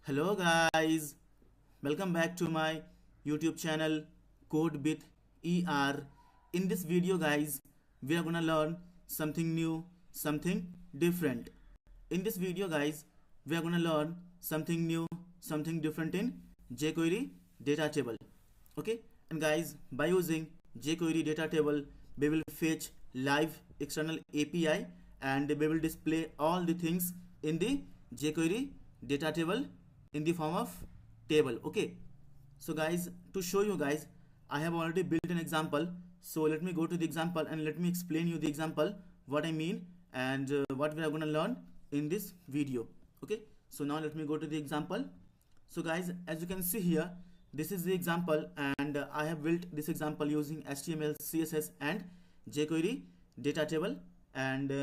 Hello guys, welcome back to my YouTube channel Code with ER. In this video guys, we are gonna learn something new, something different. In this video guys, we are gonna learn something new, something different in jQuery data table. Okay, and guys, by using jQuery data table, we will fetch live external API and we will display all the things in the jQuery data table in the form of table. Okay, so guys, to show you guys, I have already built an example. So let me go to the example and let me explain you the example, what I mean, and what we are going to learn in this video. Okay, so now let me go to the example. So guys, as you can see here, this is the example, and I have built this example using HTML, CSS and jQuery data table. And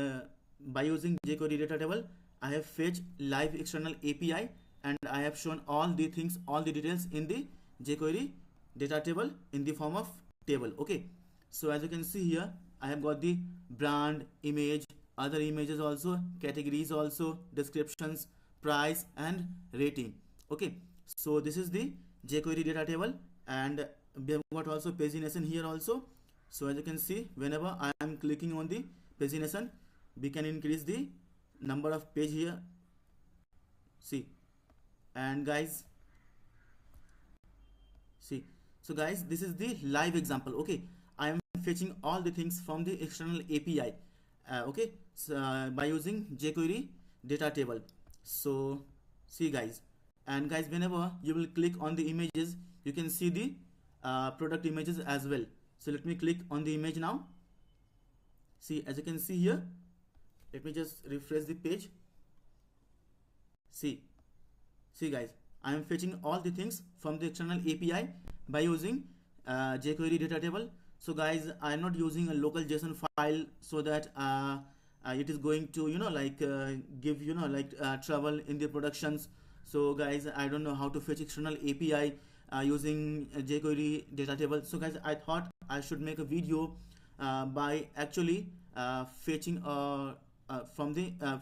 by using jQuery data table, I have fetched live external API and I have shown all the things, all the details in the jQuery data table in the form of table. Okay, so as you can see here, I have got the brand, image, other images also, categories also, descriptions, price and rating. Okay, so this is the jQuery data table, and we have got also pagination here also. So as you can see, whenever I am clicking on the pagination, we can increase the number of page here. See, and guys, see, so guys, this is the live example. Okay, I am fetching all the things from the external API. Okay, so, by using jQuery data table. So see guys, and guys, whenever you will click on the images, you can see the product images as well. So let me click on the image now. See, as you can see here, let me just refresh the page. See guys, I am fetching all the things from the external API by using jQuery data table. So guys, I am not using a local JSON file, so that it is going to give trouble in the productions. So guys, I don't know how to fetch external API using jQuery data table. So guys, I thought I should make a video by actually fetching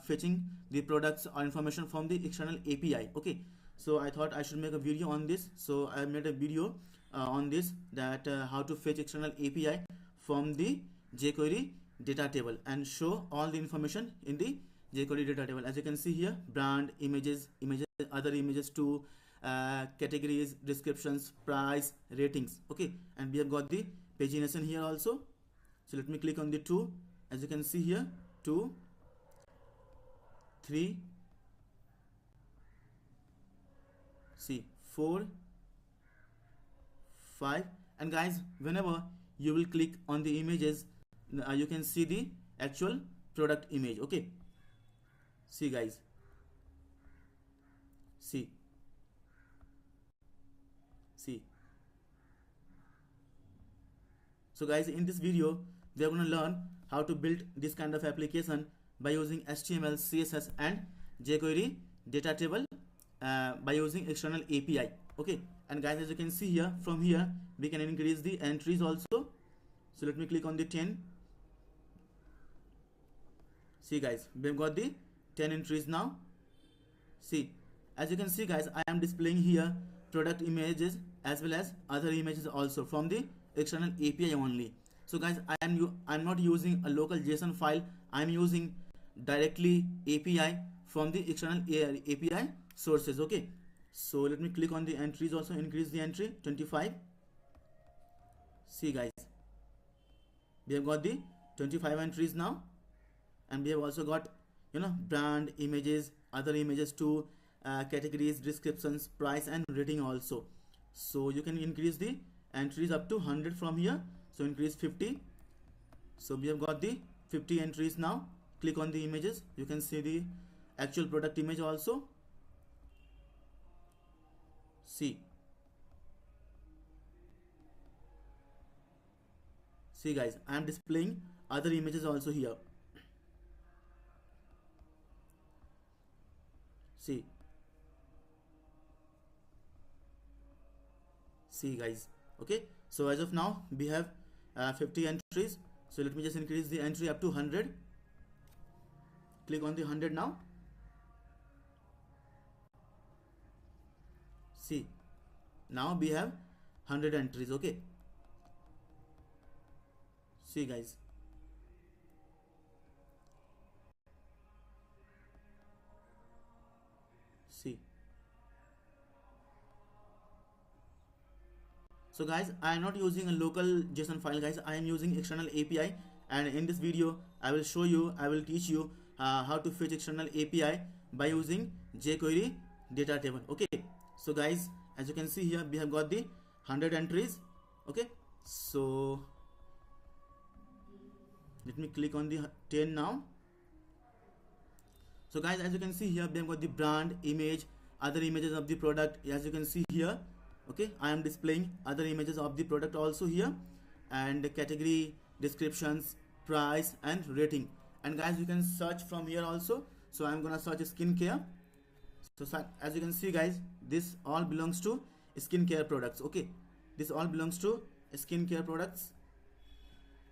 fetching the products or information from the external API. Okay, so I thought I should make a video on this. So I made a video on this, that how to fetch external API from the jQuery data table and show all the information in the jQuery data table. As you can see here, brand, images, other images too, categories, descriptions, price, ratings. Okay, and we have got the pagination here also. So let me click on the 2. As you can see here, 2, 3, see, 4, 5, and guys, whenever you will click on the images, you can see the actual product image. Okay, see guys, see. So guys, in this video, we are going to learn how to build this kind of application by using HTML, CSS and jQuery data table by using external API. Okay, and guys, as you can see here, from here we can increase the entries also. So let me click on the 10. See guys, we've got the 10 entries now. See, as you can see guys, I am displaying here product images as well as other images also from the external API only. So guys, I'm not using a local JSON file. I'm using directly API from the external API sources. Okay, so let me click on the entries also, increase the entry 25. See guys, we have got the 25 entries now, and we have also got brand, images, other images too, categories, descriptions, price and rating also. So you can increase the entries up to 100 from here. So increase 50. So we have got the 50 entries now. Click on the images, you can see the actual product image also. See guys, I am displaying other images also here. See guys, okay, so as of now we have 50 entries. So let me just increase the entry up to 100. Click on the 100 now. See, now we have 100 entries. Okay, see guys. See, so guys, I am not using a local JSON file guys, I am using external API, and in this video I will show you, I will teach you how to fetch external API by using jQuery data table. Okay, so guys, as you can see here, we have got the 100 entries. Okay, so let me click on the 10 now. So guys, as you can see here, we have got the brand, image, other images of the product, as you can see here. Okay, I am displaying other images of the product also here, and category, descriptions, price and rating. And guys, you can search from here also. So I'm gonna search skincare. So as you can see guys, this all belongs to skincare products. Okay, this all belongs to skincare products.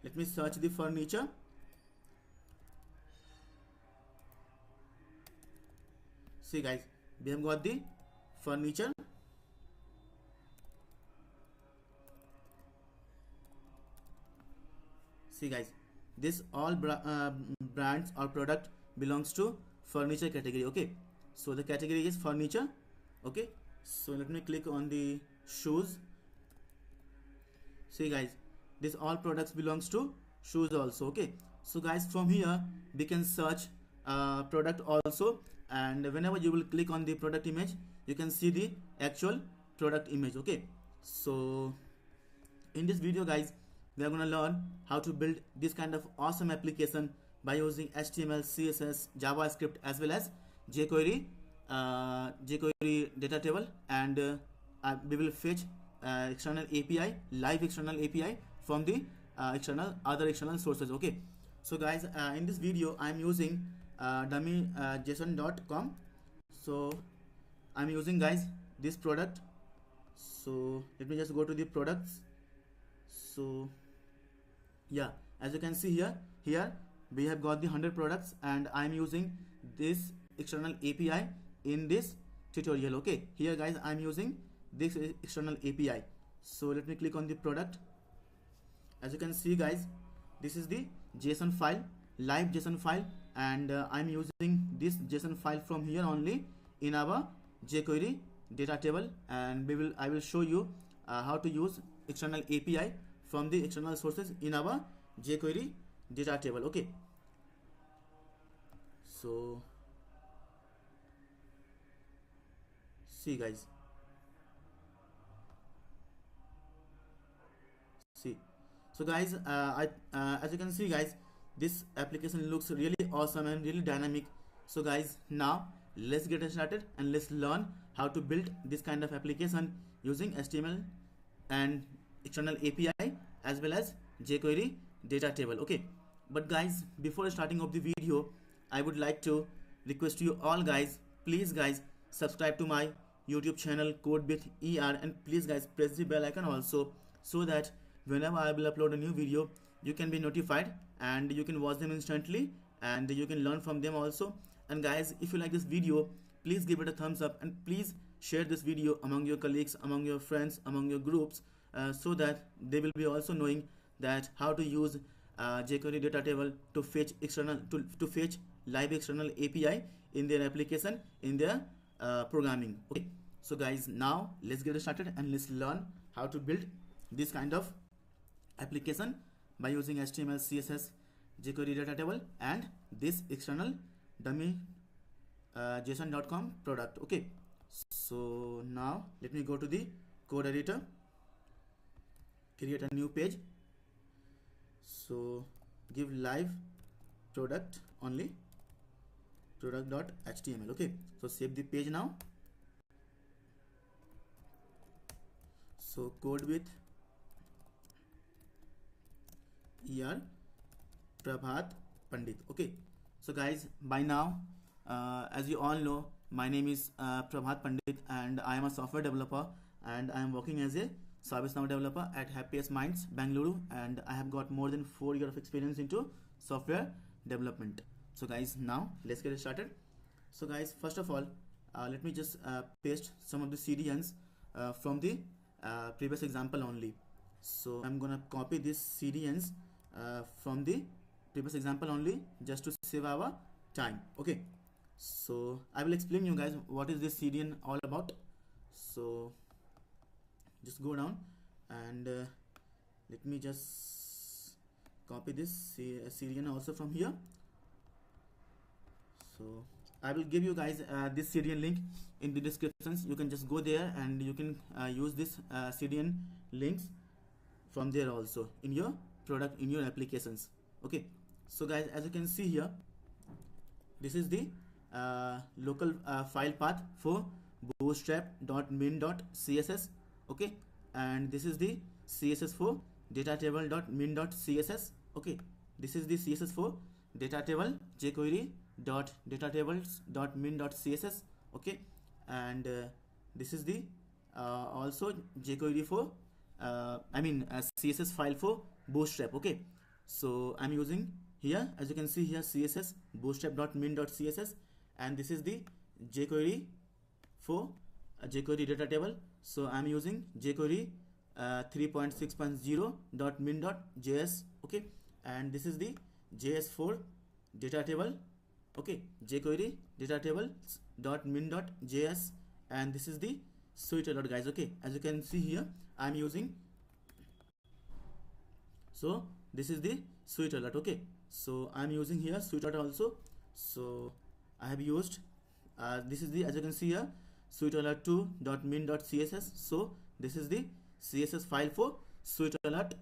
Let me search the furniture. See guys, we have got the furniture. See guys, this all brands or product belongs to furniture category. Okay, so the category is furniture. Okay, so let me click on the shoes. See guys, this all products belongs to shoes also. Okay, so guys, from here we can search product also, and whenever you will click on the product image, you can see the actual product image. Okay, so in this video guys, we are going to learn how to build this kind of awesome application by using HTML, CSS, JavaScript as well as jQuery data table, and we will fetch external API, live external API from the other external sources. Okay, so guys, in this video I am using dummyjson.com. so I'm using guys this product. So let me just go to the products. So yeah, as you can see here we have got the 100 products, and I'm using this external API in this tutorial. Okay, here guys, I'm using this external API. So let me click on the product. As you can see guys, this is the JSON file, live JSON file, and I'm using this JSON file from here only in our jQuery data table, and I will show you how to use external API from the external sources in our jQuery data table. Okay, so see guys, see. So guys, as you can see guys, this application looks really awesome and really dynamic. So guys, now let's get started and let's learn how to build this kind of application using HTML and external API as well as jQuery data table. Okay, but guys, before starting of the video, I would like to request you all guys, please guys, subscribe to my YouTube channel CodeWithER, and please guys press the bell icon also, so that whenever I will upload a new video, you can be notified and you can watch them instantly and you can learn from them also. And guys, if you like this video, please give it a thumbs up, and please share this video among your colleagues, among your friends, among your groups, so that they will be also knowing that how to use jQuery data table to fetch external to fetch live external API in their application, in their programming. Okay, so guys, now let's get started and let's learn how to build this kind of application by using HTML, CSS, jQuery data table, and this external dummy json.com product. Okay, so now let me go to the code editor, create a new page. So give live product only, product.html. Okay, so save the page now. So code with ER Prabhat Pandit. Okay, so guys, by now as you all know, my name is Prabhat Pandit, and I am a software developer, and I am working as a ServiceNow developer at Happiest Minds Bangalore, and I have got more than 4 years of experience into software development. So guys, now let's get started. So guys, first of all, let me just paste some of the CDNs from the previous example only. So I'm gonna copy this CDNs from the previous example only, just to save our time. Okay, so I will explain you guys what is this CDN all about. So just go down and let me just copy this CDN also from here. So I will give you guys this CDN link in the descriptions. You can just go there and you can use this CDN links from there also in your product, in your applications. Okay, so guys, as you can see here, this is the local file path for bootstrap.min.css. okay, and this is the CSS for datatable.min.css. okay, this is the CSS for datatable jQuery.datatables.min.css. okay, and this is the also jQuery for CSS file for bootstrap. okay, so I'm using here, as you can see here, CSS bootstrap.min.css, and this is the jQuery for jQuery data table. So I'm using jQuery 3.6.0.min.js. okay, and this is the JS4 data table. okay, jQuery data table.min.js, and this is the Sweet Alert, guys. okay, as you can see here, I'm using, so this is the Sweet Alert. okay, so I'm using here Sweet Alert also. So I have used this is the, as you can see here, Sweet Alert 2.min.css. so this is the CSS file for Sweet Alert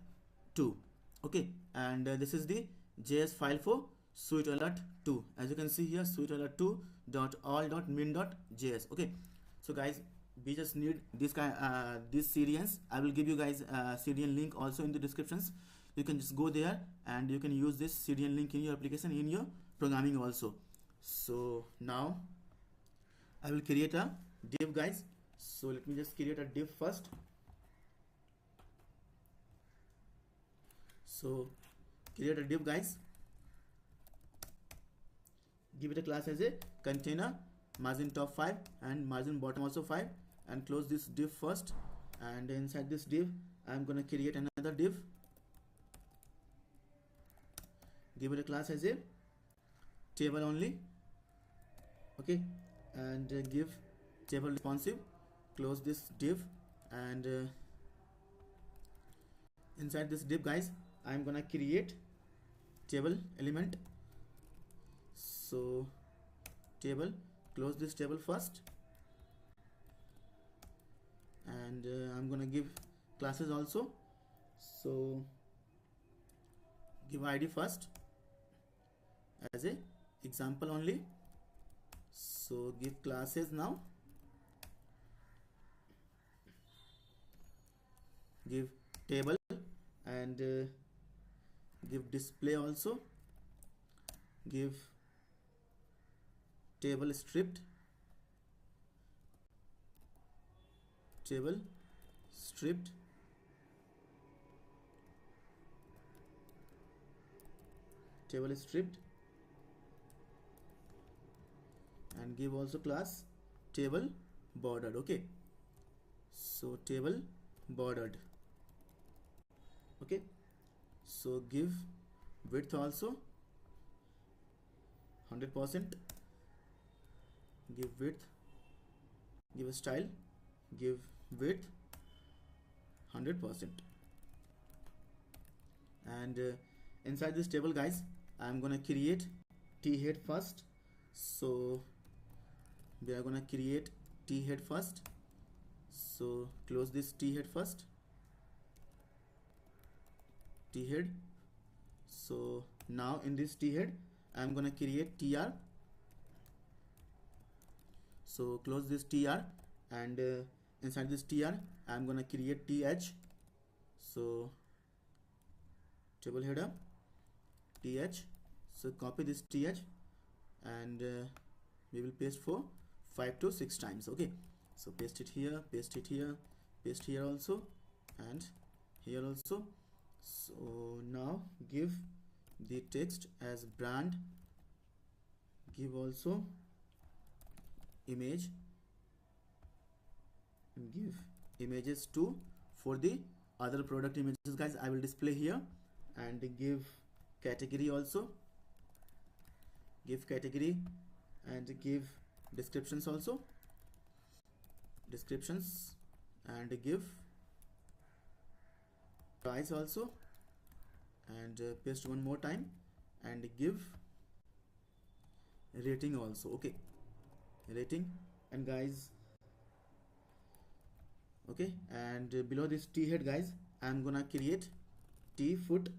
2. okay, and this is the JS file for Sweet Alert 2. as you can see here, Sweet Alert 2.all.min.js. okay, so guys, we just need this kind these CDNs. I will give you guys CDN link also in the descriptions. You can just go there and you can use this CDN link in your application, in your programming also. So now I will create a div, guys. So let me just create a div first. So create a div, guys. Give it a class as a container, margin top 5 and margin bottom also 5, and close this div first. And inside this div, I'm gonna create another div. Give it a class as a table only. okay, and give table responsive. Close this div, and inside this div, guys, I'm gonna create table element. So table, close this table first, and I'm gonna give classes also. So give ID first as a example only. So give classes now, give table, and give display also, give table stripped, table stripped, table stripped, and give also class table bordered. okay, so table bordered. okay, so give width also 100%, give width, give a style, give width 100%. And inside this table, guys, I'm gonna create t-head first. So we are gonna create t-head first. So close this t-head first, t-head. So now in this t-head, I'm gonna create tr. So close this tr, and inside this tr, I'm gonna create th. So table header th. So copy this th, and we will paste for 5 to 6 times. okay, so paste it here, paste it here, paste here also, and here also. So now give the text as brand, give also image, and give images 2 for the other product images guys. I will display here and give category also, give category and give descriptions also, descriptions, and give price also, and paste one more time and give rating also. Okay, rating. And guys, okay, and below this t head guys, I'm gonna create t foot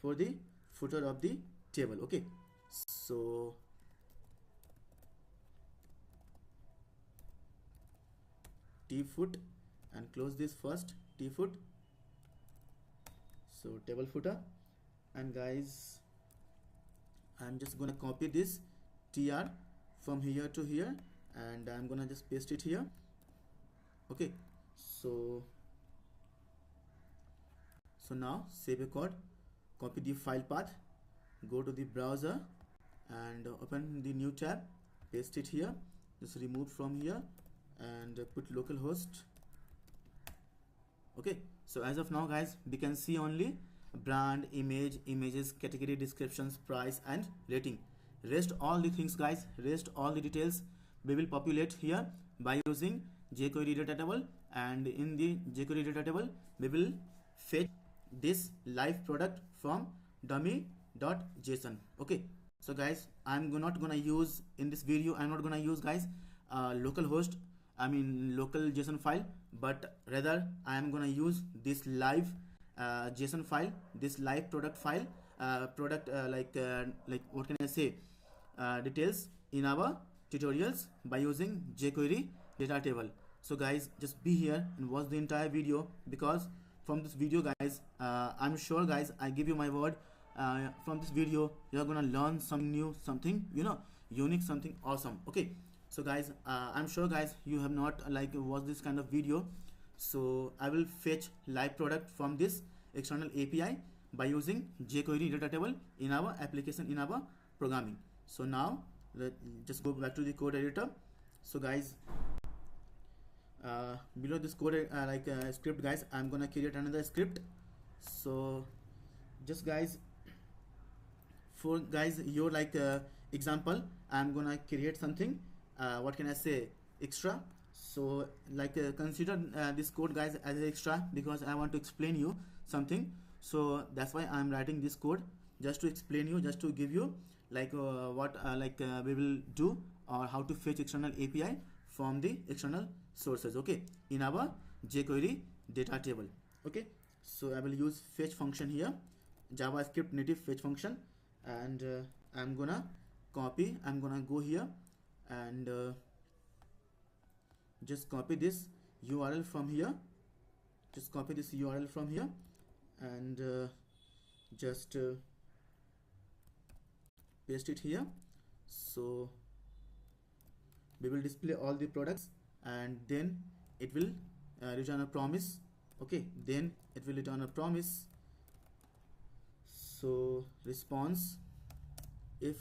for the footer of the table. Okay, so t foot, and close this first, t foot, so table footer. And guys, I'm just gonna copy this tr from here to here, and I'm gonna just paste it here. Okay, so now save a code, copy the file path, go to the browser and open the new tab, paste it here, just remove from here and put localhost. Okay, so as of now guys, we can see only brand, image, images, category, descriptions, price and rating. Rest all the things guys, rest all the details we will populate here by using jQuery data table, and in the jQuery data table we will fetch this live product from dummy.json. Okay, so guys, I'm not gonna use in this video, I'm not gonna use guys localhost, I mean local JSON file, but rather I am gonna use this live JSON file, this live product file, like what can I say, details in our tutorials by using jQuery data table. So guys, just be here and watch the entire video, because from this video guys, I'm sure guys, I give you my word, from this video you're gonna learn something new, something unique, something awesome. Okay, so guys, I'm sure guys you have not watched this kind of video. So I will fetch live product from this external API by using jQuery data table in our application, in our programming. So now just go back to the code editor. So guys, below this code script guys, I'm gonna create another script. So just guys, for guys your example, I'm gonna create something, what can I say, extra. So consider this code guys as extra, because I want to explain you something. So that's why I'm writing this code, just to explain you, just to give you what we will do, or how to fetch external API from the external sources. Okay, in our jQuery data table. Okay, so I will use fetch function here, JavaScript native fetch function, and I'm gonna go here and just copy this URL from here, and just paste it here. So we will display all the products, and then it will return a promise. Okay, then it will return a promise. So response, if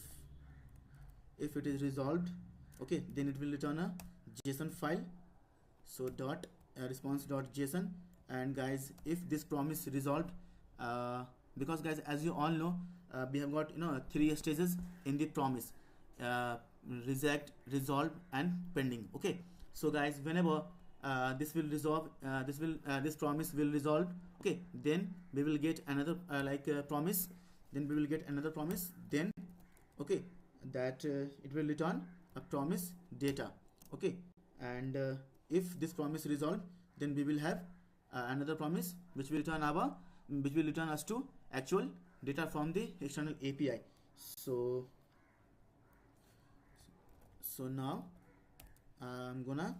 it is resolved, okay, then it will return a JSON file. So response.json. And guys, if this promise resolved, because guys, as you all know, we have got 3 stages in the promise: reject, resolve and pending. Okay, so guys, whenever this will resolve, this promise will resolve, okay, then we will get another promise, then we will get another promise, then okay, that it will return a promise data. Okay, and if this promise resolved, then we will have another promise which will return us to actual data from the external API. So now I'm gonna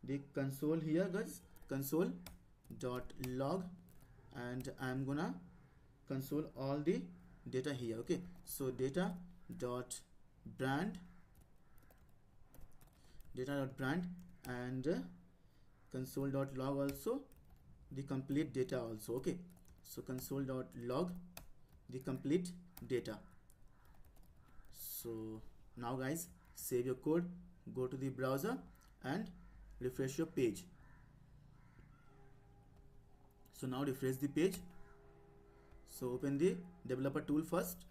the console here guys, console.log, and I'm gonna console all the data here. Okay, so data.brand, and console.log also the complete data also. Okay, so console.log the complete data. So now guys, save your code, go to the browser and refresh your page. So now refresh the page. So open the developer tool first,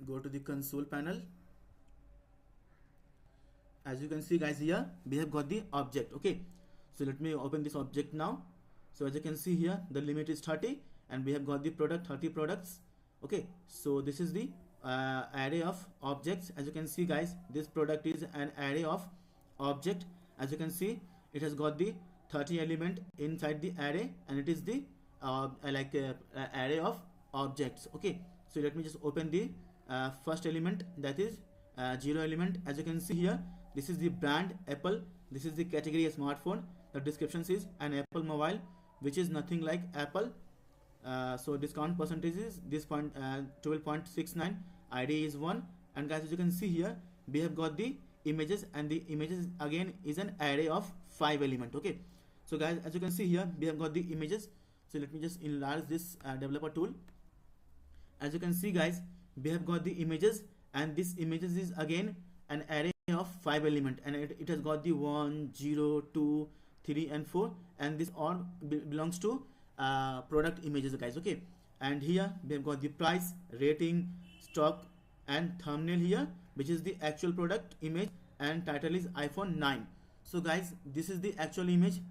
go to the console panel. As you can see guys, here we have got the object. Okay, so let me open this object now. So as you can see here, the limit is 30 and we have got the product, 30 products. Okay, so this is the array of objects. As you can see guys, this product is an array of object. As you can see, it has got the 30 element inside the array, and it is the array of objects. Okay, so let me just open the first element, that is 0 element. As you can see here, this is the brand Apple, this is the category smartphone, the description is an Apple mobile, which is nothing like Apple. So discount percentage is this 12.69, ID is 1, and guys, as you can see here, we have got the images, and the images again is an array of 5 element. Okay, so guys, as you can see here, we have got the images. So let me just enlarge this developer tool. As you can see guys, we have got the images, and this images is again an array of 5 element, and it has got the 1, 0, 2, 3 and 4, and this all belongs to product images guys. Okay, and here we have got the price, rating, stock, and thumbnail here, which is the actual product image, and title is iPhone 9. So guys, this is the actual image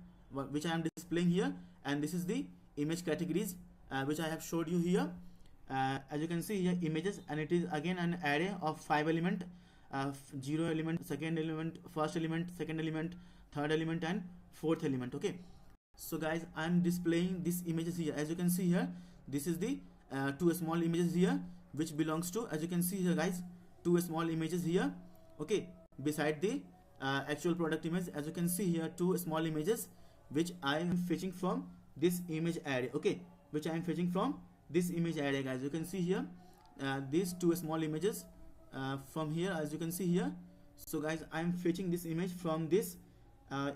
which I am displaying here, and this is the image categories which I have showed you here. As you can see here, images, and it is again an array of 5 element, 0 element, second element, first element, second element, third element, and fourth element. Okay, so guys, I am displaying these images here. As you can see here, this is the two small images here, which belongs to, as you can see here guys, two small images here. Okay, beside the actual product image, as you can see here, two small images which I am fetching from this image array. Okay, which I am fetching from this image array guys. You can see here these two small images from here, as you can see here. So guys, I am fetching this image from this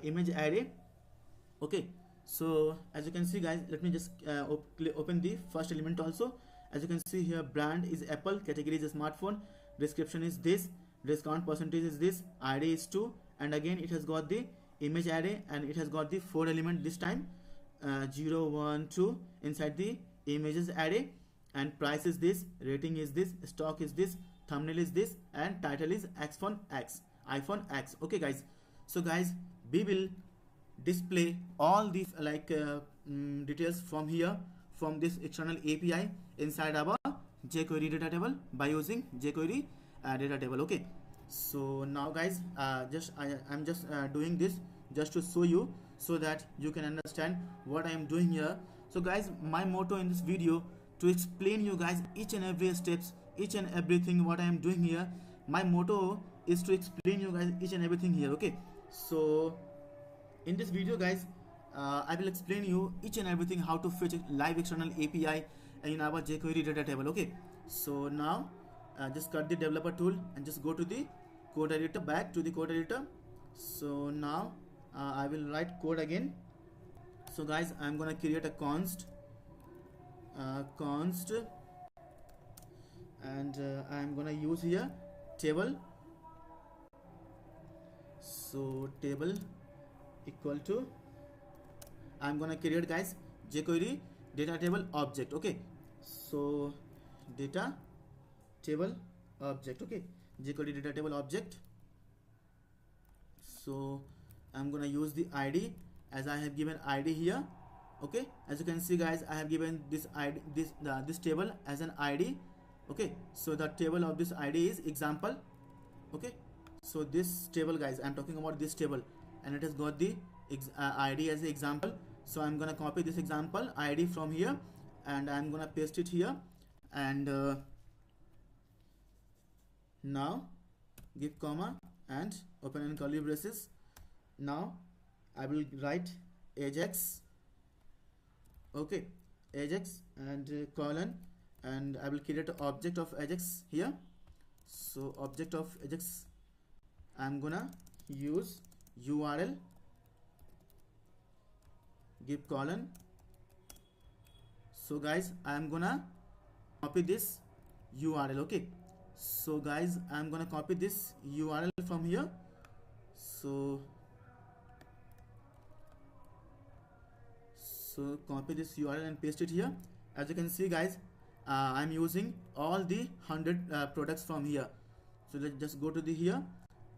image array. Okay, so as you can see guys, let me just open the first element also. As you can see here, brand is Apple, category is smartphone, description is this, discount percentage is this, ID is 2, and again it has got the image array, and it has got the 4 element this time, 0, 1, 2 inside the images array, and price is this, rating is this, stock is this, thumbnail is this, and title is iPhone X. Okay guys, so guys, we will display all these details from here, from this external API inside our jQuery data table by using jQuery data table. Okay, so now guys, I'm just doing this just to show you, so that you can understand what I am doing here. So guys, my motto in this video to explain you guys each and every steps, each and everything what I am doing here. My motto is to explain you guys each and everything here. Okay, so in this video guys, I will explain you each and everything how to fetch live external API in our jQuery data table. Okay, so now just cut the developer tool and just go to the code editor, back to the code editor. So now I will write code again. So guys, I'm gonna create a const and I'm gonna use here table. So table equal to, I'm gonna create guys jQuery data table object. Okay, so data table object. Okay, jQuery data table object. So I'm gonna use the ID, as I have given ID here. Okay, as you can see guys, I have given this ID, this table as an ID. Okay, so the table of this ID is example. Okay, so this table guys, I'm talking about this table, and it has got the ID as an example. So I'm gonna copy this example ID from here, and I'm gonna paste it here, and now give comma and open and curly braces. Now I will write Ajax. Okay, Ajax and colon, and I will create an object of Ajax here. So object of Ajax, I'm gonna use URL, give colon. So guys, I'm gonna copy this URL. Okay, so guys, I'm gonna copy this URL from here. So So copy this URL and paste it here. As you can see guys, I'm using all the 100 products from here. So let's just go to the here,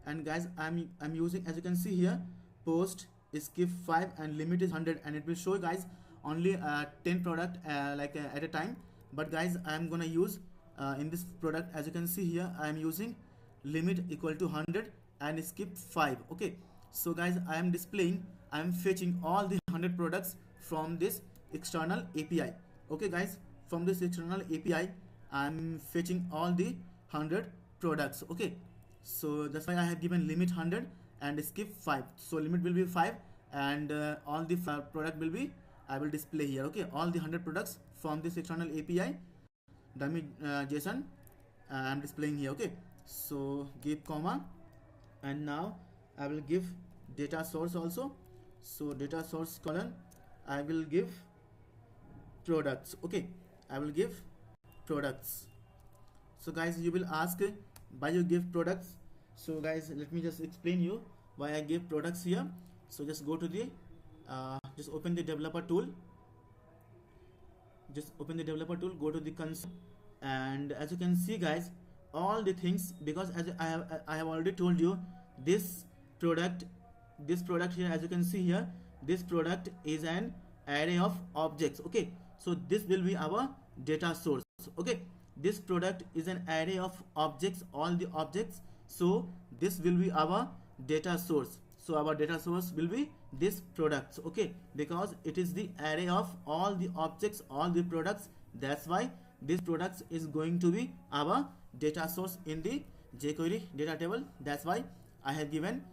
and guys I'm using, as you can see here, post skip 5 and limit is 100, and it will show guys only 10 product at a time. But guys I'm gonna use in this product, as you can see here, I'm using limit equal to 100 and skip 5. Okay, so guys I am displaying, I am fetching all the 100 products from this external API. Okay guys, from this external API I'm fetching all the 100 products. Okay, so that's why I have given limit 100 and skip 5. So limit will be 5, and all the product will be, I will display here. Okay, all the 100 products from this external API dummy JSON I'm displaying here. Okay, so give comma, and now I will give data source also. So data source colon, I will give products. Okay, I will give products. So guys you will ask why you give products. So guys let me just explain you why I give products here. So just go to the just open the developer tool, go to the console, and as you can see guys, all the things, because as I have already told you, this product here, as you can see here, this product is an array of objects. Okay, so this will be our data source. Okay, this product is an array of objects, all the objects, so this will be our data source. So our data source will be this products. Okay, because it is the array of all the objects, all the products, that's why this products is going to be our data source in the jQuery data table. That's why I have given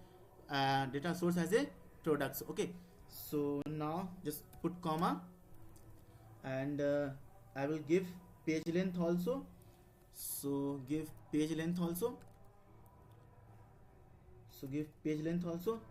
data source as a products. Okay, so now just put comma, and I will give page length also. So give page length also. So give page length also.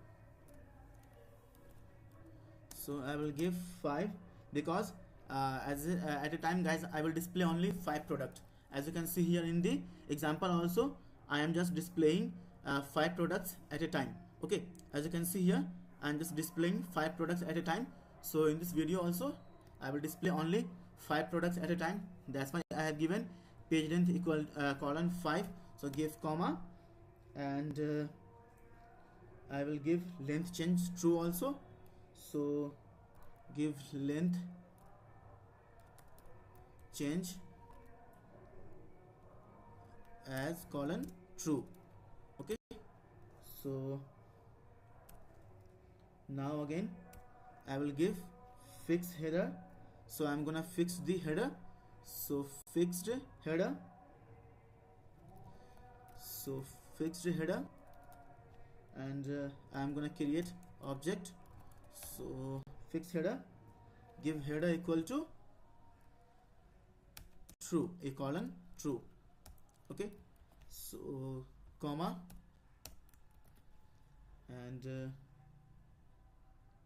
So I will give 5, because at a time guys I will display only 5 product. As you can see here in the example also, I am just displaying 5 products at a time. Okay, as you can see here, I am just displaying 5 products at a time. So in this video also I will display only 5 products at a time. That's why I have given page length equal colon 5. So give comma, and I will give length change true also. So give length change as colon true. Okay, so now again I will give fixed header. So I'm gonna fix the header. So fixed header. So fixed header, and I'm gonna create object. So fixed header, give header equal to true, a colon true. Okay, so comma, and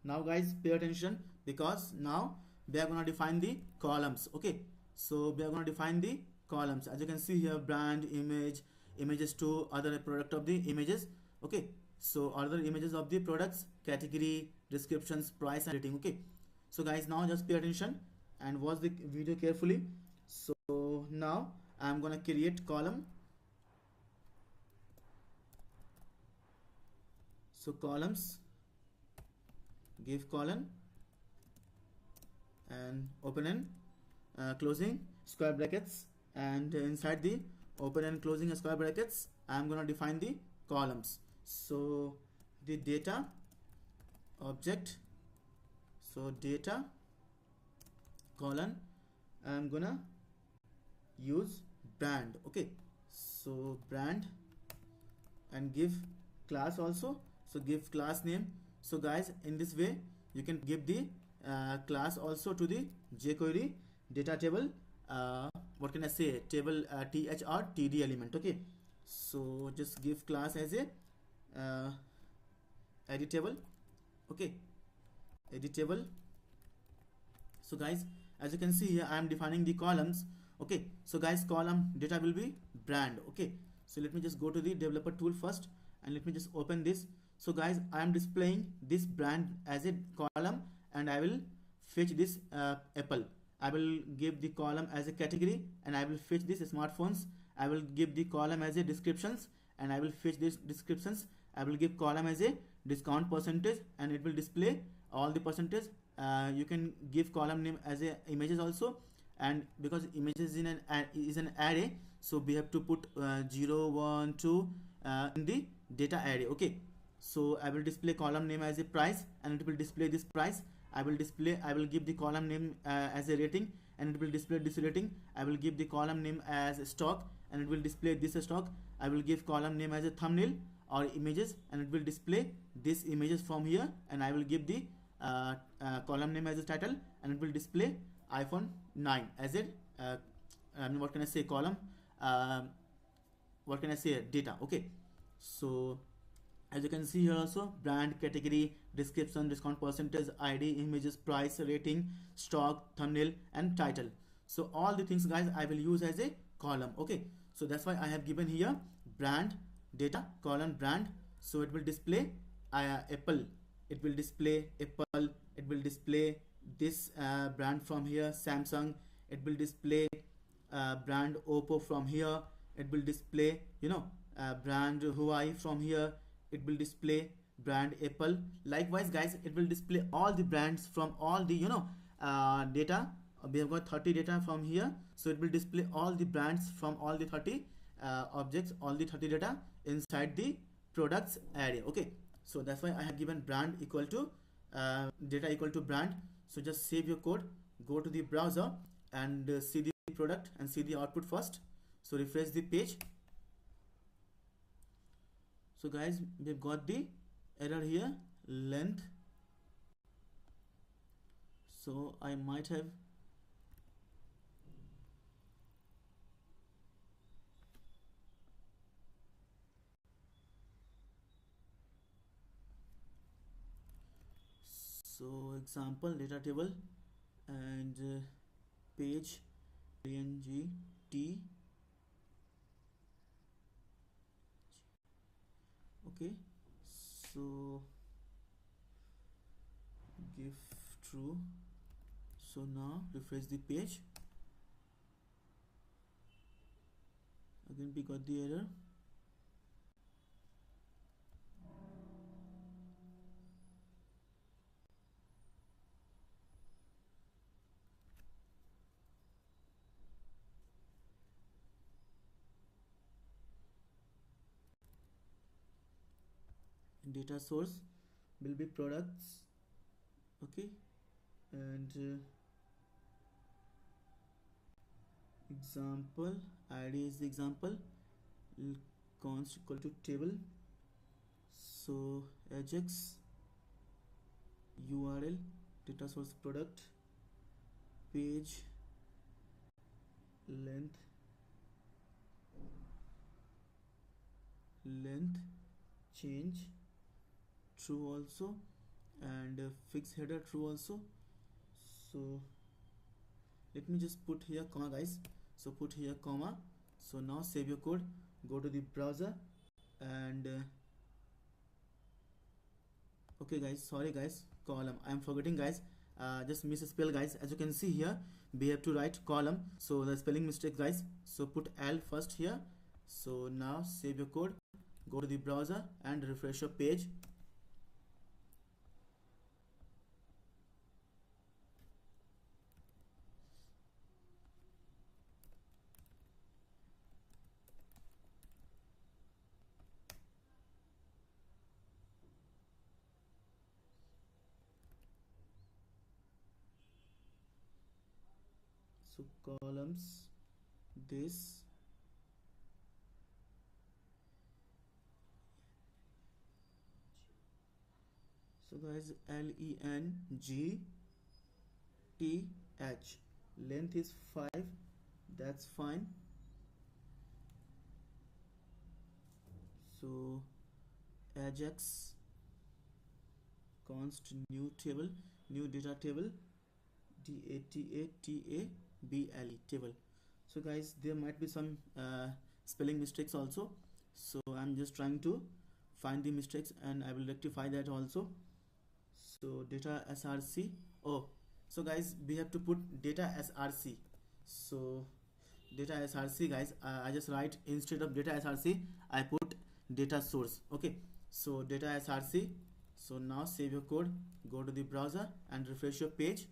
now guys pay attention, because now we are gonna define the columns. Okay, so we are gonna define the columns. As you can see here, brand, image, images to other product of the images. Okay, so other images of the products, category, descriptions, price, and rating. Okay, so guys now just pay attention and watch the video carefully. So now I'm gonna create column. So columns, give column, and open and closing square brackets, and inside the open and closing square brackets I'm gonna define the columns. So the data object, so data colon, I'm gonna use brand. Okay, so brand, and give class also. So give class name. So guys in this way you can give the class also to the jQuery data table. What can I say, table thr td element. Okay, so just give class as a editable. Okay, editable. So guys as you can see here I am defining the columns. Okay, so guys column data will be brand. Okay, so let me just go to the developer tool first, and let me just open this. So guys I am displaying this brand as a column, and I will fetch this Apple. I will give the column as a category, and I will fetch this smartphones. I will give the column as a descriptions, and I will fetch this descriptions. I will give column as a discount percentage, and it will display all the percentage. You can give column name as a images also, and because images is an array, so we have to put 0 1 2 in the data array. Okay, so I will display column name as a price, and it will display this price. I will give the column name as a rating, and it will display this rating. I will give the column name as stock, and it will display this stock. I will give column name as a thumbnail or images, and it will display this images from here. And I will give the column name as a title, and it will display iPhone 9 as a what can I say, column, what can I say, data. Okay, so as you can see here also, brand, category, description, discount percentage, ID, images, price, rating, stock, thumbnail, and title. So all the things, guys, I will use as a column. Okay, so that's why I have given here brand, data, column, brand. So it will display Apple, it will display Apple, it will display this brand from here, Samsung, it will display brand Oppo from here, it will display brand Huawei from here, it will display brand Apple. Likewise, guys, it will display all the brands from all the data. We have got 30 data from here, so it will display all the brands from all the 30 objects, all the 30 data inside the products array. Okay, so that's why I have given brand equal to data equal to brand. So just save your code, go to the browser, and see the product and see the output first. So refresh the page. So guys, we've got the error here, length. So I might have example data table and page png t. Okay, so give true. So now refresh the page. Again we got the error. Data source will be products. Okay, and example id is the example, const equal to table. So ajax url data source product, page length change true also, and fix header true also. So let me just put here comma, guys. So put here comma. So now save your code, go to the browser, and okay guys, sorry guys, column, I am forgetting, guys, just misspell, guys. As you can see here, we have to write column, so the spelling mistake, guys. So put L first here. So now save your code, go to the browser and refresh your page. So columns, this, so guys, length, length is 5, that's fine. So ajax const new table, new data table, data table. So guys, there might be some spelling mistakes also, so I'm just trying to find the mistakes and I will rectify that also. So data src, oh So guys, we have to put data src. So data src guys, I just write, instead of data src I put data source. Okay, so data src. So now save your code, go to the browser and refresh your page.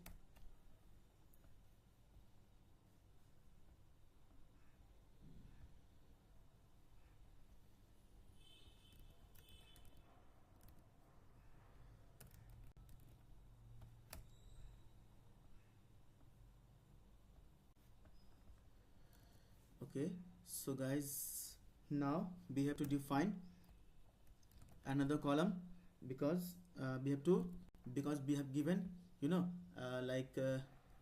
Okay, so guys, now we have to define another column, because we have given, you know,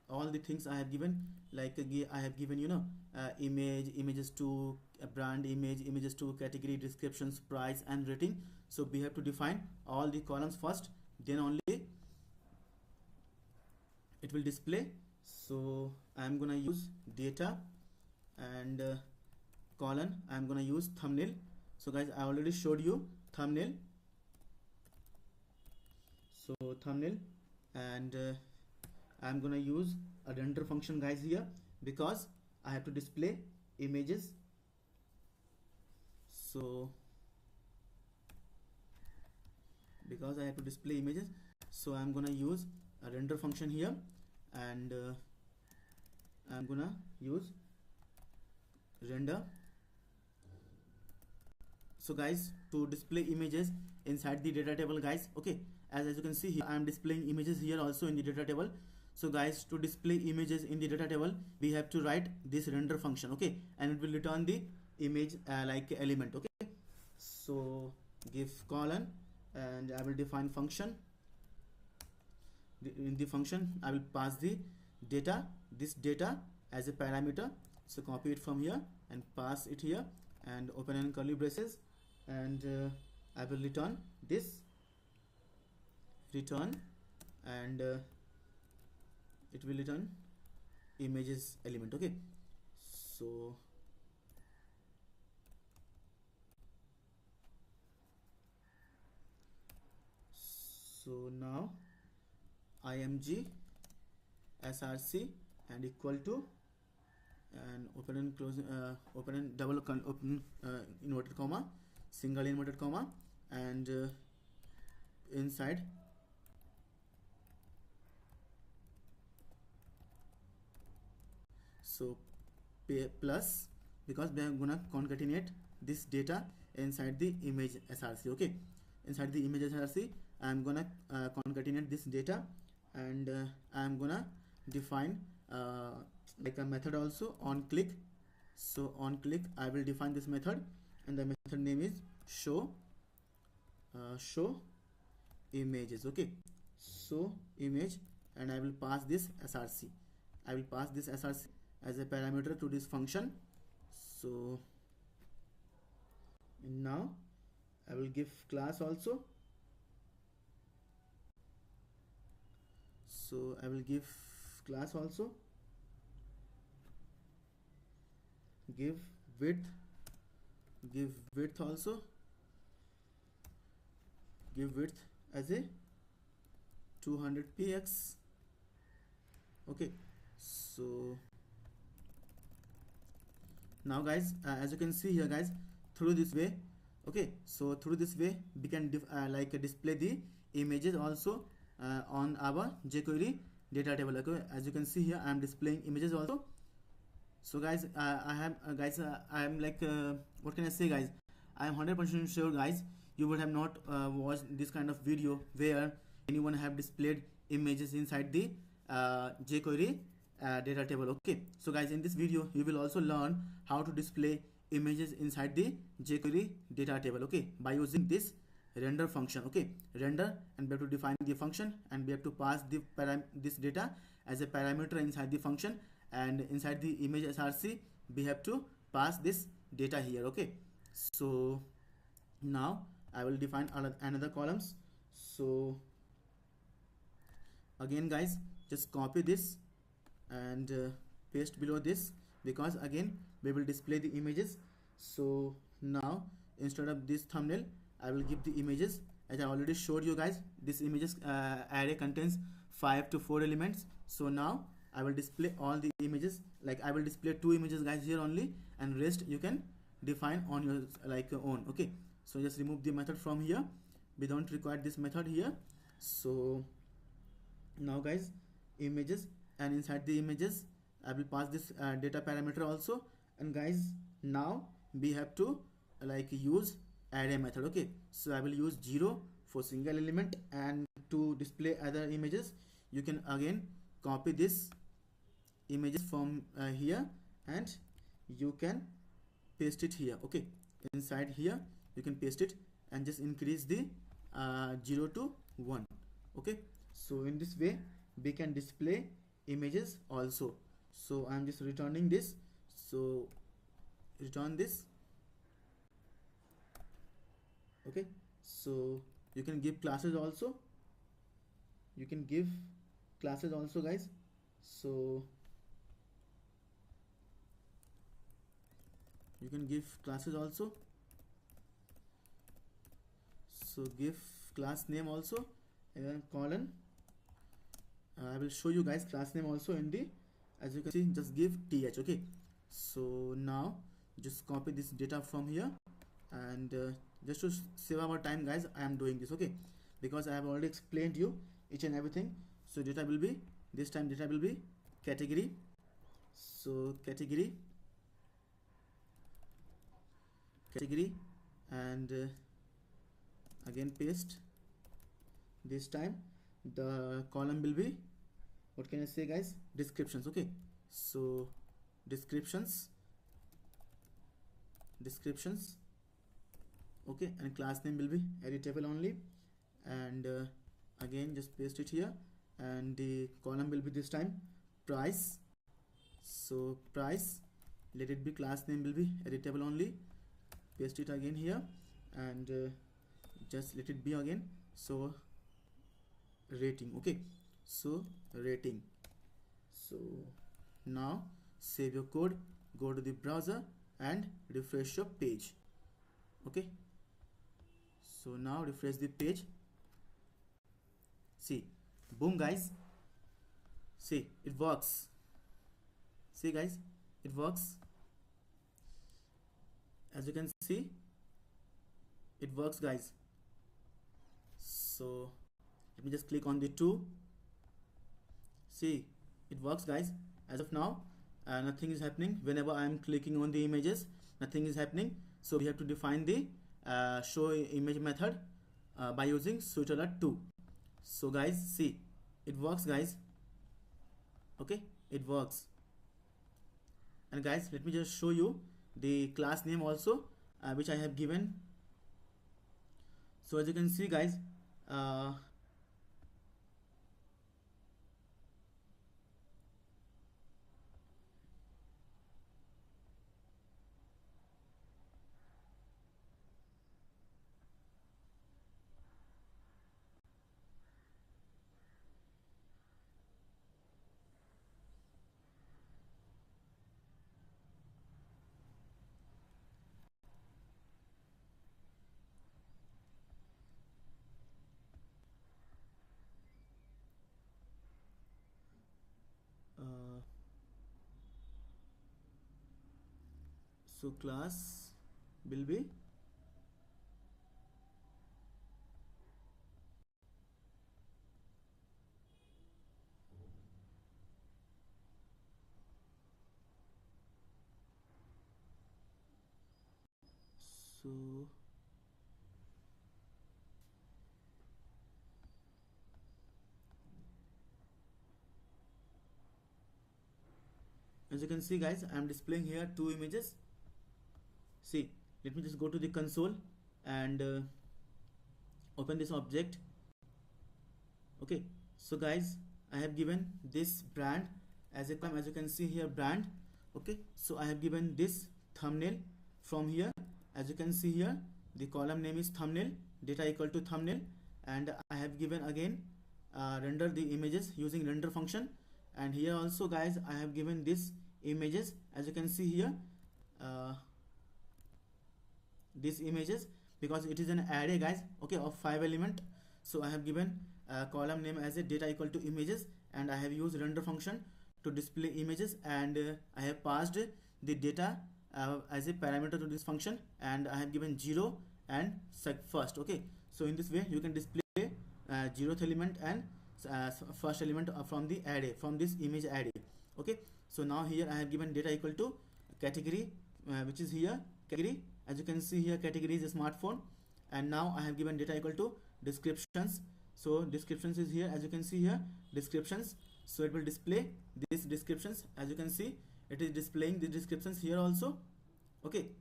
all the things I have given, I have given, you know, images to brand image, images to category, descriptions, price and rating. So we have to define all the columns first, then only it will display. So I'm gonna use data, and column I'm gonna use thumbnail. So guys, I already showed you thumbnail. So thumbnail, and I'm gonna use a render function guys here, because I have to display images. So because I have to display images, so I'm gonna use a render function here, and I'm gonna use render. So guys, to display images inside the data table guys, okay, as you can see here, I am displaying images here also in the data table. So guys, to display images in the data table, we have to write this render function, okay, and it will return the image like element. Okay, so give colon, and I will define function. In the function I will pass the data, this data as a parameter. So copy it from here and pass it here, and open and curly braces, and I will return this, and it will return images element. Okay, so now img src and equal to, and open and close, open and double open inverted comma, single inverted comma, and inside so plus, because we are gonna concatenate this data inside the image src. Okay, inside the image src I'm gonna concatenate this data, and I'm gonna define like a method also, on click. So on click I will define this method, and the method name is show images. Okay, so image, and I will pass this src. I will pass this src as a parameter to this function. So now I will give class also. So I will give class also, give width also, give width as a 200px. Okay, so now guys, as you can see here guys, through this way, okay, so through this way we can display the images also on our jQuery data table. Okay, as you can see here I am displaying images also. So guys, I am like what can I say guys, I am 100% sure guys you would have not watched this kind of video where anyone have displayed images inside the jQuery data table. Okay, so guys, in this video you will also learn how to display images inside the jQuery data table, okay, by using this render function. Okay, render, and we have to define the function, and we have to pass the this data as a parameter inside the function, and inside the image src we have to pass this data here. Okay, so now I will define another columns. So again guys, just copy this and paste below this, because again we will display the images. So now instead of this thumbnail I will give the images, as I already showed you guys. This images array contains 5 to 4 elements. So now I will display all the images, like I will display 2 images guys here only, and rest you can define on your like own. Okay, so just remove the method from here. We don't require this method here. So now guys, images, and inside the images I will pass this data parameter also. And guys, now we have to like use array method. Okay, so I will use 0 for single element, and to display other images you can again copy this images from here, and you can paste it here. Okay, inside here you can paste it and just increase the 0 to 1. Okay, so in this way we can display images also. So I'm just returning this. So return this. Okay, so you can give classes also. You can give classes also guys. So you can give classes also. So give class name also, and colon. I will show you guys class name also in the, as you can see, just give th. Okay, so now just copy this data from here, and just to save our time guys, I am doing this. Okay, because I have already explained you each and everything. So data will be, this time data will be category. So category, and again paste. This time the column will be, what can I say guys, descriptions. Okay, so descriptions. Okay, and class name will be editable only, and again just paste it here, and the column will be this time price. So price, let it be, class name will be editable only, paste it again here, and just let it be again. So rating. Okay, so rating. So now save your code, go to the browser and refresh your page. Okay, so now refresh the page. See, boom guys, see it works. See guys, it works. As you can see, it works guys. So let me just click on the 2. See, it works guys. As of now nothing is happening. Whenever I am clicking on the images, nothing is happening. So we have to define the show image method by using switch alert 2. So guys, see, it works guys. Okay, it works. And guys, let me just show you the class name also, which I have given. So as you can see guys, so class will be so as you can see guys, I am displaying here 2 images. See, let me just go to the console and open this object. Okay, so guys, I have given this brand as a column. As you can see here, brand. Okay, so I have given this thumbnail from here. As you can see here, the column name is thumbnail, data equal to thumbnail, and I have given again render the images using render function. And here also guys, I have given this images. As you can see here, these images, because it is an array guys, okay, of 5 element. So I have given column name as a data equal to images, and I have used render function to display images, and I have passed the data as a parameter to this function, and I have given 0 and first. Okay, so in this way you can display 0th element and first element from the array, from this image array. Okay, so now here I have given data equal to category, which is here category. As you can see here, category is a smartphone, and now I have given data equal to descriptions. So descriptions is here, as you can see here, descriptions. So it will display these descriptions. As you can see, it is displaying the descriptions here also. Okay,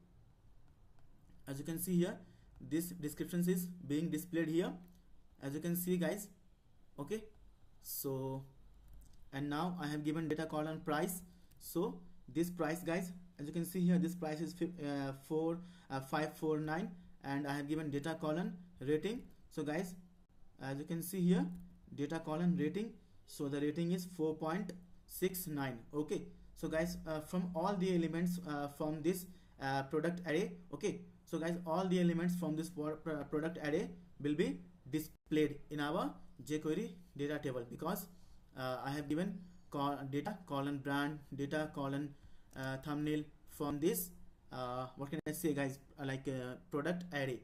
as you can see here, this descriptions is being displayed here, as you can see guys. Okay, so and now I have given data column price. So this price guys, as you can see here, this price is 549, and I have given data column rating. So guys, as you can see here, data column rating, so the rating is 4.69. okay, so guys, from all the elements from this product array, okay, so guys, all the elements from this product array will be displayed in our jQuery data table, because I have given data column brand, data column thumbnail from this what can I say guys, product array.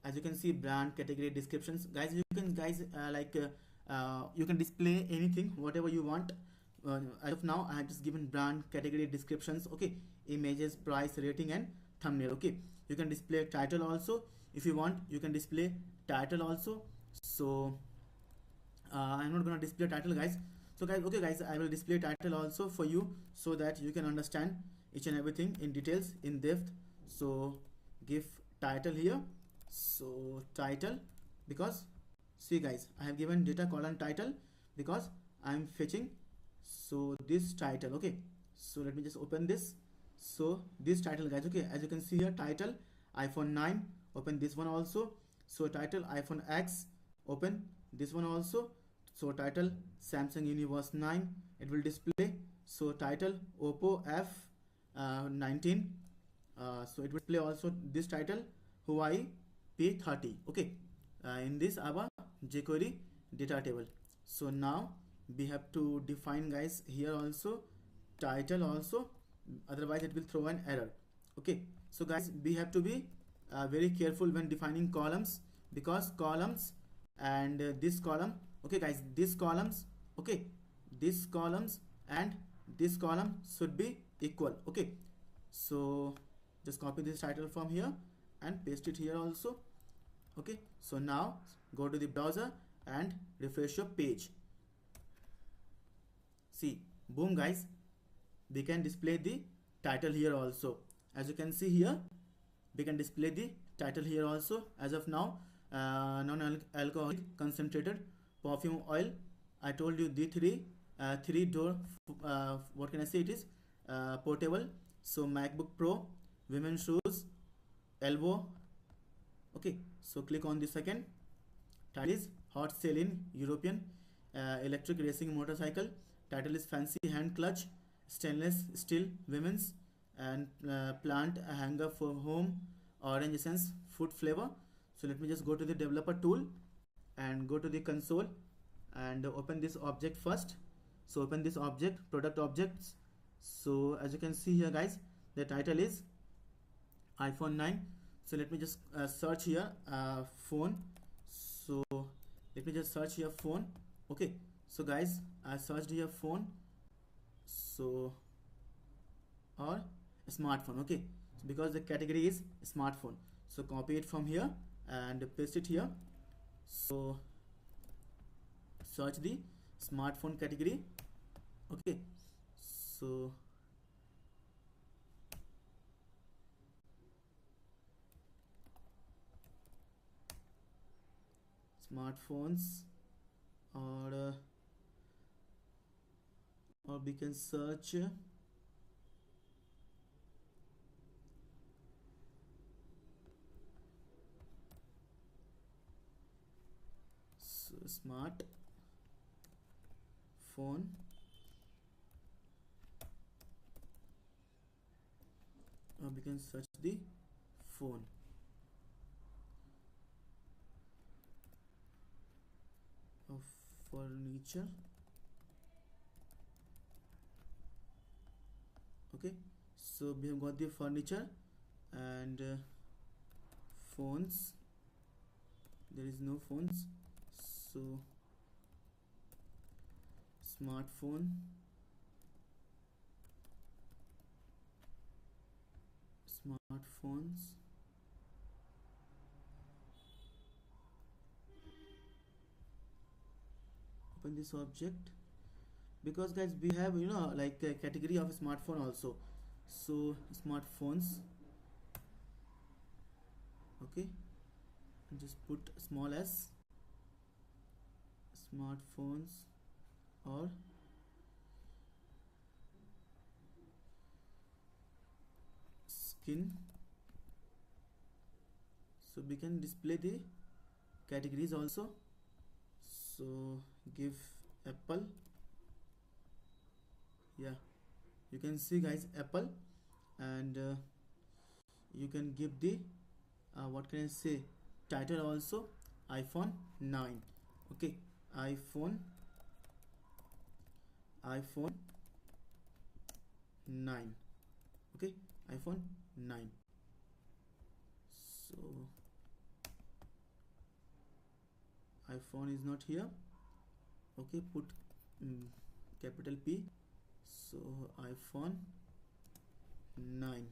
As you can see, brand, category, descriptions, guys, you can you can display anything whatever you want. As of now I have just given brand, category, descriptions, okay, images, price, rating, and thumbnail. Okay, you can display title also if you want. You can display title also. So I'm not gonna display title guys. So guys, okay guys, I will display title also for you, so that you can understand each and everything in details, in depth. So give title here. So title, because see guys, I have given data column title because I am fetching so this title. Okay, so let me just open this. So this title guys, okay, as you can see here, title iPhone 9, open this one also. So title iPhone X, open this one also. So title Samsung Universe 9, it will display. So title Oppo F19, so it will display also this title Huawei P30. okay, in this our jQuery data table. So now we have to define guys here also title also, otherwise it will throw an error. Okay, so guys, we have to be very careful when defining columns, because columns and this column, okay guys, these columns, okay, these columns and this column should be equal. Okay, so just copy this title from here and paste it here also. Okay, so now go to the browser and refresh your page. See, boom guys, we can display the title here also. As you can see here, we can display the title here also. As of now, non-alcoholic concentrated perfume oil, I told you the three door what can I say, it is portable. So MacBook Pro, women's shoes, elbow. Okay, so click on the second. Title is hot sale in European electric racing motorcycle. Title is fancy hand clutch, stainless steel women's, and plant a hanger for home, orange essence, food flavor. So let me just go to the developer tool and go to the console and open this object first. So open this object, product objects. So as you can see here guys, the title is iPhone 9. So let me just search here phone. So let me just search here phone. Okay, so guys, I searched here phone, so or smartphone. Okay, so because the category is smartphone, so copy it from here and paste it here. So search the smartphone category. Okay, so smartphones, or we can search smart phone, or we can search the phone. furniture. Okay, so we have got the furniture and phones. There is no phones, so smartphone, smartphones, open this object, because guys we have like a category of smartphone also. So smartphones, okay, just put small s, smartphones, or skin. So we can display the categories also. So give Apple, yeah, you can see guys Apple, and you can give the what can I say, title also, iPhone 9. Okay, iPhone 9. Okay, iPhone 9. So iPhone is not here. Okay, put capital P. So iPhone 9.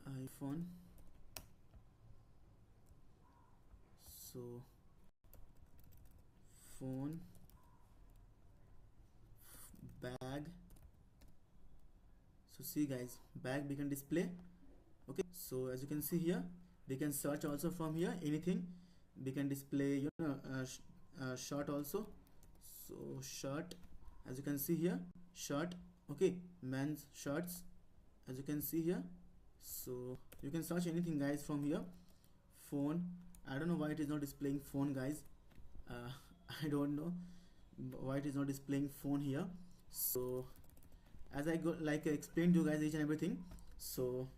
iPhone. So phone, bag. So see guys, bag we can display. Okay, so as you can see here, we can search also from here anything. We can display shirt also. So shirt, as you can see here, shirt. Okay, men's shirts, as you can see here. So you can search anything guys from here. Phone, I don't know why it is not displaying phone guys. I don't know why it is not displaying phone here. So as I go, like I explained to you guys each and everything. So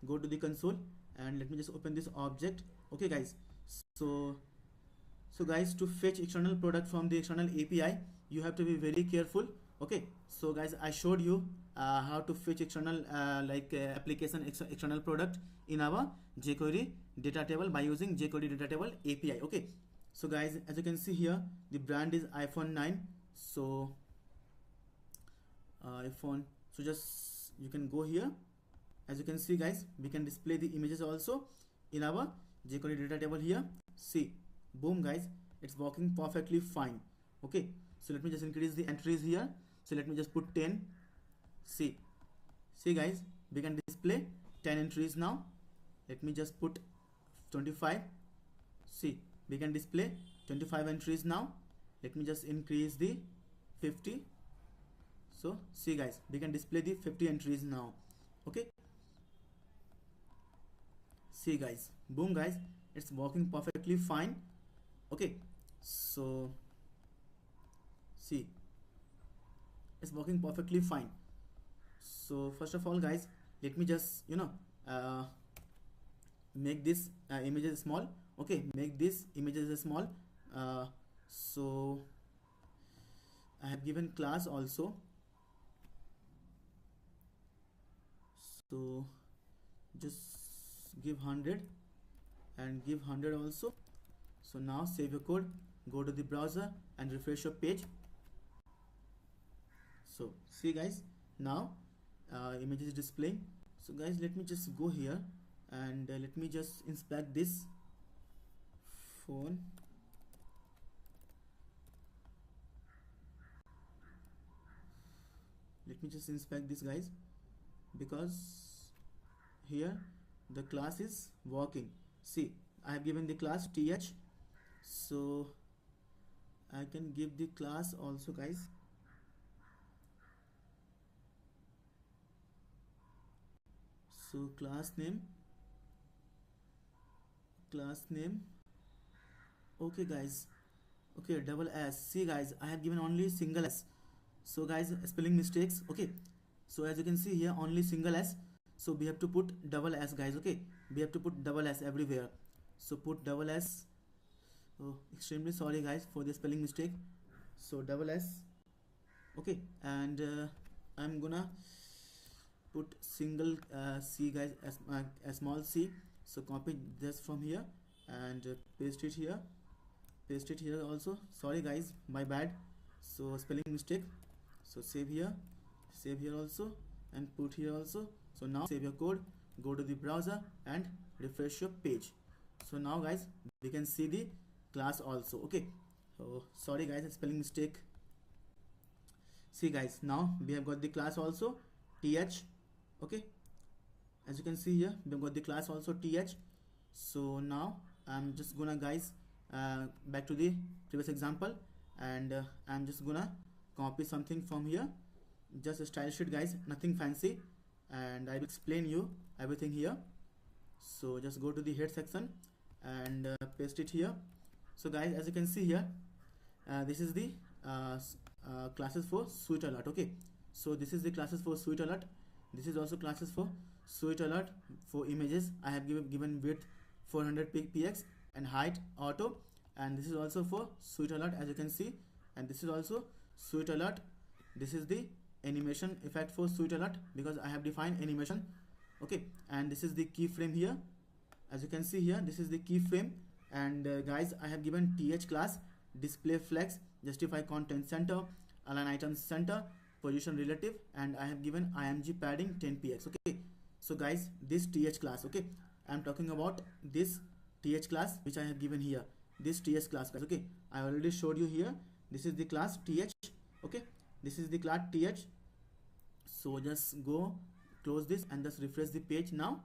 go to the console and let me just open this object. Okay guys, so guys, to fetch external product from the external API, you have to be very careful. Okay, so guys, I showed you how to fetch external application external product in our jQuery data table by using jQuery data table API. Okay, so guys, as you can see here, the brand is iPhone 9. So iPhone, so just you can go here. As you can see guys, we can display the images also in our jQuery data table here. See, boom guys, it's working perfectly fine. Okay, so let me just increase the entries here. So let me just put 10. See guys, we can display 10 entries now. Let me just put 25. See, we can display 25 entries now. Let me just increase the 50. So see guys, we can display the 50 entries now. Okay, see guys, boom guys, it's working perfectly fine. Okay, so see, it's working perfectly fine. So first of all guys, let me just make this images small. Okay, make this images small. So I have given class also. So just give 100 and give 100 also. So now save your code, go to the browser and refresh your page. So see guys, now image is displaying. So guys, let me just go here and let me just inspect this phone. Let me just inspect this guys, because here the class is working. See, I have given the class th, so I can give the class also guys. So class name, okay guys, okay, double s. See guys, I have given only single s. So guys, spelling mistakes. Okay, so as you can see here, only single s. so we have to put double s guys. Okay, we have to put double s everywhere, so put double s. Oh, extremely sorry guys for the spelling mistake. So double s. Okay, and I'm gonna put single c guys, as a small c. So copy this from here and paste it here, paste it here also. Sorry guys, my bad, so spelling mistake. So save here also, and put here also. So now save your code, go to the browser and refresh your page. So now guys, we can see the class also. Okay, so sorry guys, spelling mistake. See guys, now we have got the class also, th. Okay, as you can see here, we have got the class also, th. So now I'm just gonna guys back to the previous example, and I'm just gonna copy something from here, just a style sheet guys, nothing fancy, and I will explain you everything here. So just go to the head section and paste it here. So guys, as you can see here, this is the classes for Sweet Alert. Okay, so this is the classes for Sweet Alert. This is also classes for Sweet Alert. For images, I have given width 400 px and height auto, and this is also for Sweet Alert, as you can see, and this is also Sweet Alert. This is the animation effect for Sweet Alert, because I have defined animation. Okay, and this is the keyframe here, as you can see here, this is the keyframe. And guys, I have given th class, display flex, justify content center, align items center, position relative, and I have given img padding 10 px. Okay, so guys, this th class, okay, I am talking about this th class which I have given here, this th class guys. Okay, I already showed you here, this is the class th. Okay, this is the class th. So just go close this and just refresh the page now.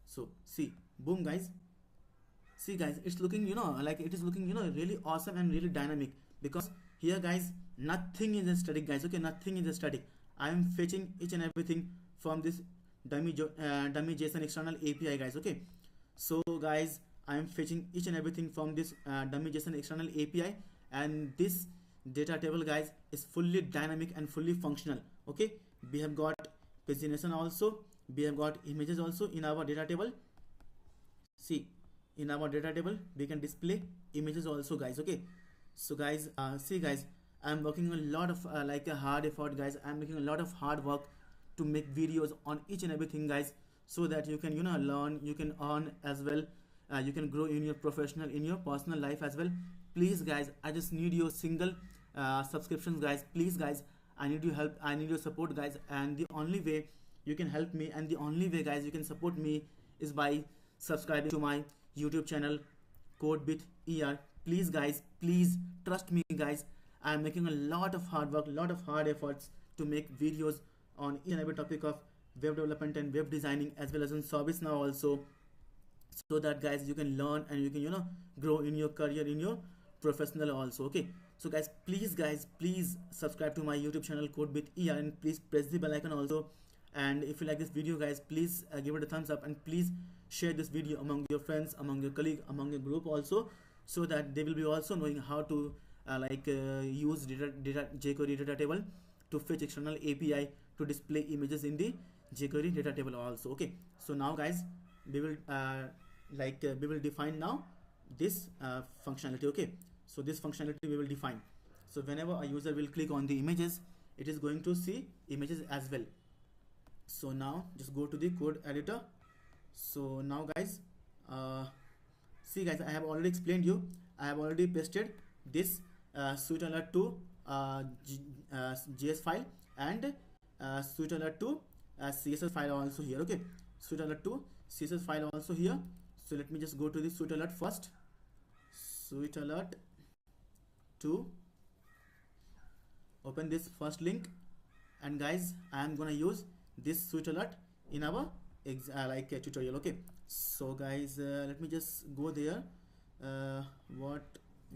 So see, boom guys, see guys, it's looking, like it is looking, really awesome and really dynamic, because here guys, nothing is static guys. Okay, nothing is static. I am fetching each and everything from this dummy JSON external API guys. Okay, so guys, I am fetching each and everything from this dummy JSON external API, and this data table guys is fully dynamic and fully functional. Okay, we have got pagination also, we have got images also in our data table. See, in our data table we can display images also guys. Okay, so guys, see guys, I'm working a lot of like a hard effort guys. I'm making a lot of hard work to make videos on each and everything guys, so that you can learn, you can earn as well, you can grow in your professional, in your personal life as well. Please guys, I just need your single subscriptions guys. Please guys, I need your help, I need your support guys, and the only way you can help me, and the only way guys you can support me, is by subscribing to my YouTube channel CodeBit ER. Please guys, please trust me guys, I am making a lot of hard work, lot of hard efforts to make videos on each and every topic of web development and web designing, as well as on ServiceNow also, so that guys you can learn and you can grow in your career, in your professional also. Okay, so guys, please subscribe to my YouTube channel CodeBit ER, and please press the bell icon also. And if you like this video guys, please give it a thumbs up, and please share this video among your friends, among your colleague, among your group also, so that they will be also knowing how to use jQuery data table to fetch external API to display images in the jQuery data table also. Okay, so now guys, we will we will define now this functionality. Okay, so this functionality we will define. So whenever a user will click on the images, it is going to see images as well. So now just go to the code editor. So now guys, see guys, I have already explained you, I have already pasted this Sweet Alert 2 JS file, and Sweet Alert 2 CSS file also here. Okay, Sweet Alert 2 CSS file also here. So let me just go to the Sweet Alert first. Sweet Alert 2, open this first link, and guys, I am gonna use this Sweet Alert in our tutorial. Okay, so guys, let me just go there,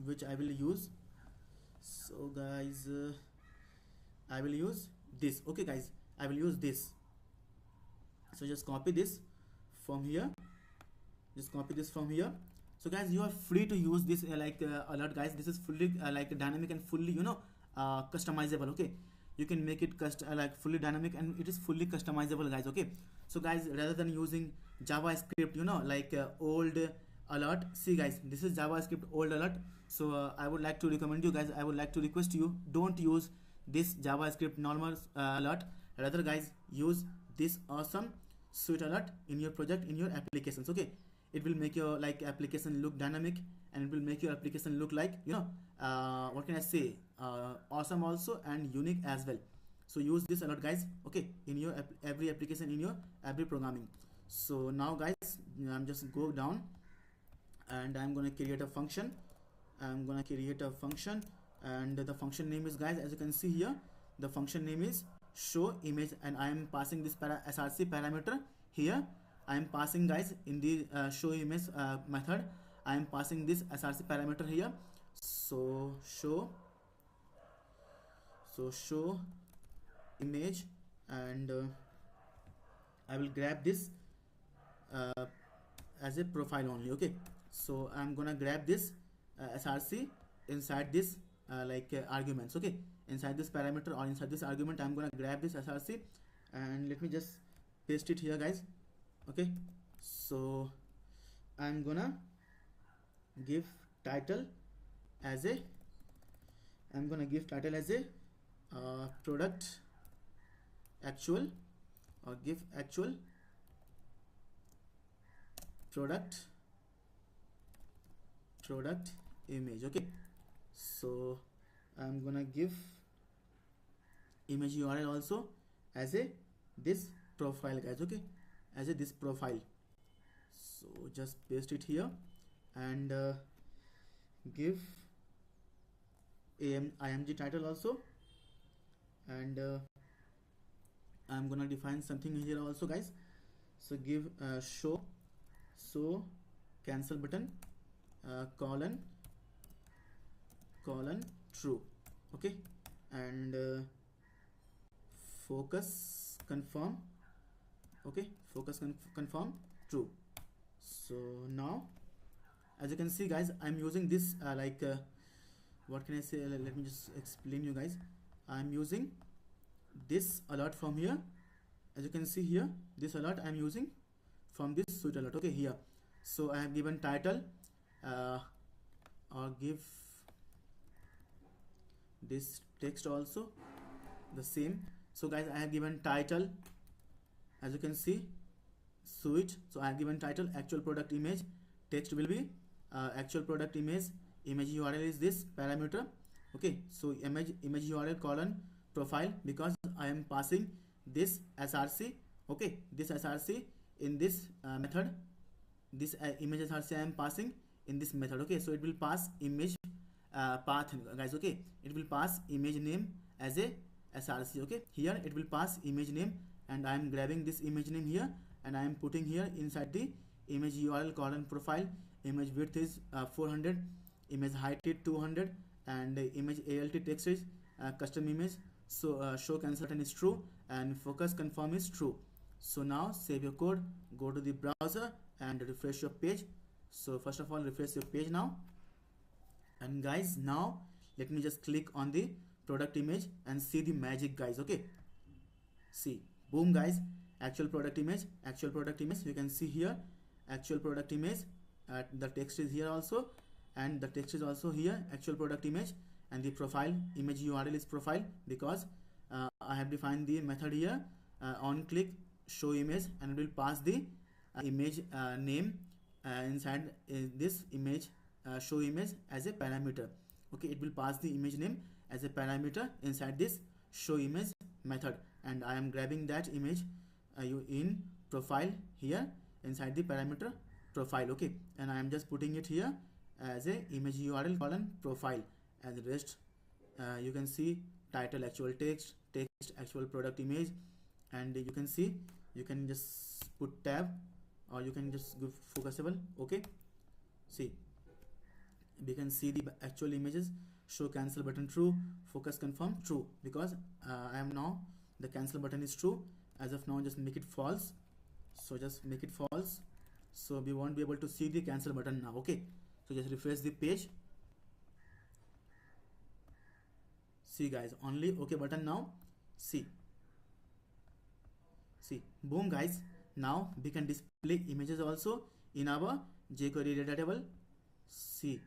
which I will use. So guys, I will use this. Okay guys, I will use this. So just copy this from here, just copy this from here. So guys, you are free to use this alert guys. This is fully dynamic and fully customizable. Okay, you can make it like fully dynamic, and it is fully customizable, guys. Okay, so guys, rather than using JavaScript, like old alert, see guys, this is JavaScript old alert. So I would like to recommend you guys, I would like to request you, don't use this JavaScript normal alert. Rather guys, use this awesome sweet alert in your project, in your applications. Okay, it will make your like application look dynamic, and it will make your application look like, what can I say, awesome also, and unique as well. So use this alert, guys. Okay, in your every application, in your every programming. So now guys, I'm just go down, and I'm gonna create a function. I'm gonna create a function, and the function name is, guys, as you can see here, the function name is show image, and I am passing this src parameter here. I am passing, guys, in the show image method, I am passing this src parameter here. So show image, and I will grab this as a profile only. Okay, so I'm gonna grab this src inside this arguments. Okay, inside this parameter or inside this argument, I'm gonna grab this src, and let me just paste it here, guys. Okay, so I'm gonna give title as a product actual, or give actual product image. Okay, so I'm gonna give image URL also as a this profile, guys. Okay, as a this profile. So just paste it here, and give img title also, and I'm gonna define something here also, guys. So give show cancel button colon true. Okay, and focus confirm. Okay, focus confirm true. So now, as you can see, guys, I'm using this what can I say, let me just explain you guys. I'm using this alert from here. As you can see here, this alert I'm using from this sweet alert. Okay, here, so I have given title, or give this text also the same. So guys, I have given title, as you can see, sweet. So I have given title actual product image, text will be actual product image URL is this parameter. Okay, so image URL colon profile, because I am passing this src. Okay, this src in this method, this image src I am passing in this method. Okay, so it will pass image path, guys. Okay, it will pass image name as a src. Okay, here it will pass image name, and I am grabbing this image name here, and I am putting here inside the image URL colon profile. Image width is 400, image height is 200, and image alt text is custom image. So show cancel button is true, and focus confirm is true. So now save your code, go to the browser, and refresh your page. So first of all, refresh your page now, and guys, now let me just click on the product image and see the magic, guys. Okay, see, boom, guys, actual product image. You can see here actual product image. The text is here also, and the text is also here, actual product image, and the profile image URL is profile, because I have defined the method here, on click show image, and it will pass the image name inside this image show image as a parameter. Okay, it will pass the image name as a parameter inside this show image method, and I am grabbing that image in profile here inside the parameter profile. Okay, and I am just putting it here as a image URL colon profile, and the rest you can see title actual text actual product image, and you can see, you can just put tab, or you can just give focusable. Okay, see, we can see the actual images. Show cancel button true, focus confirm true, because I am now the cancel button is true. As of now, just make it false. So just make it false, so we won't be able to see the cancel button now. Okay, so just refresh the page. See guys, only okay button now, See, see, boom guys. Now we can display images also in our jQuery data table. See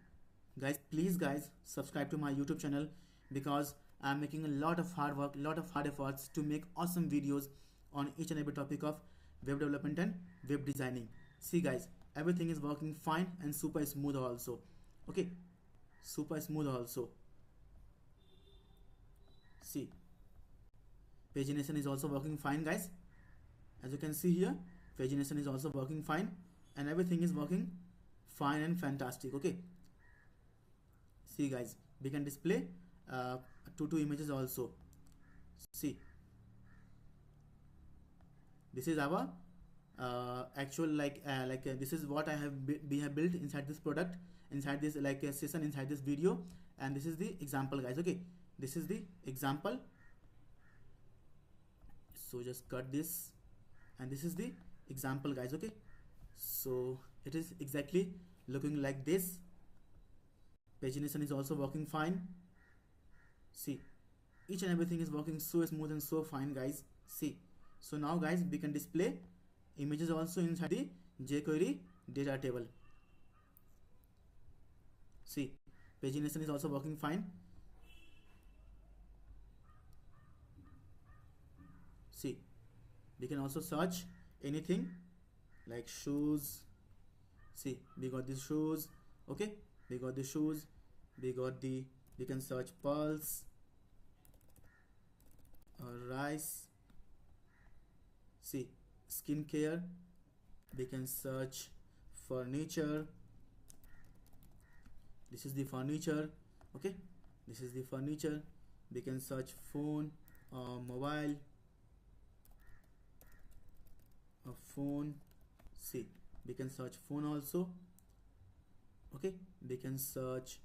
guys, please guys subscribe to my YouTube channel, because I'm making a lot of hard work, lot of hard efforts to make awesome videos on each and every topic of web development and web designing. See guys, everything is working fine and super smooth also. Okay, super smooth also. See, pagination is also working fine guys. As you can see here, pagination is also working fine, and everything is working fine and fantastic. Okay, see guys, we can display two images also. See, this is our actual this is what we have built inside this product, inside this a session, inside this video, and this is the example guys. Okay, this is the example. So just cut this, and this is the example guys. Okay, so it is exactly looking like this. Pagination is also working fine. See, each and everything is working so smooth and so fine guys. See, so now guys, we can display images also inside the jQuery data table. See, pagination is also working fine. See, we can also search anything like shoes. See, we got these shoes. Okay, we got the shoes, we can search pulse or rice. See, skincare, we can search furniture. This is the furniture. Okay, this is the furniture. We can search phone or mobile or phone. See, we can search phone also. Okay, we can search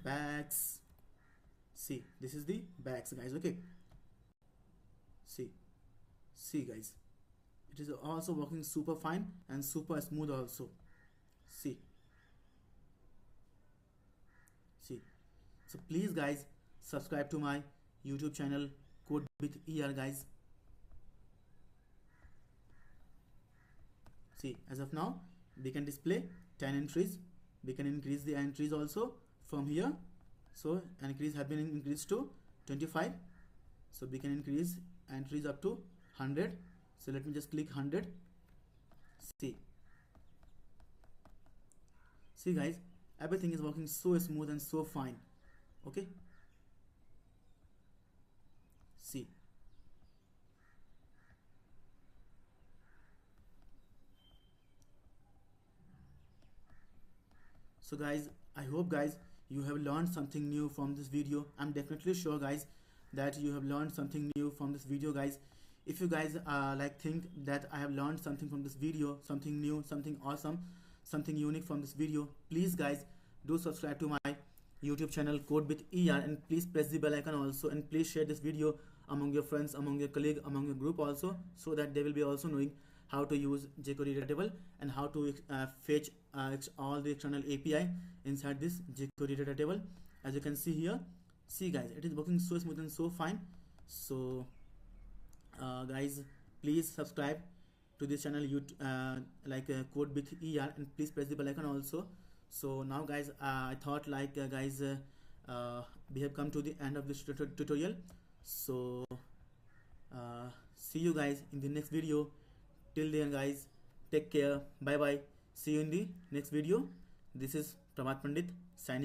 bags. See, this is the bags guys. Okay, see guys, it is also working super fine and super smooth also. See, so please guys subscribe to my YouTube channel Code with ER guys. See, as of now we can display 10 entries. We can increase the entries also from here. So entries have been increased to 25. So we can increase entries up to 100. So let me just click 100. See guys, everything is working so smooth and so fine. Okay, see, so guys, I hope guys you have learned something new from this video. I'm definitely sure guys that you have learned something new from this video guys. If you guys think that I have learned something from this video, something new, something awesome, something unique from this video, please guys do subscribe to my YouTube channel Code with ER, and please press the bell icon also, and please share this video among your friends, among your colleague, among your group also, so that they will be also knowing how to use jQuery data table and how to fetch all the external API inside this jQuery data table. As you can see here, see guys, it is working so smooth and so fine. So guys, please subscribe to this channel Code with ER, and please press the bell icon also. So now guys, I thought we have come to the end of this tutorial. So see you guys in the next video. Till then guys, take care, bye bye, see you in the next video. This is Pramath Pandit signing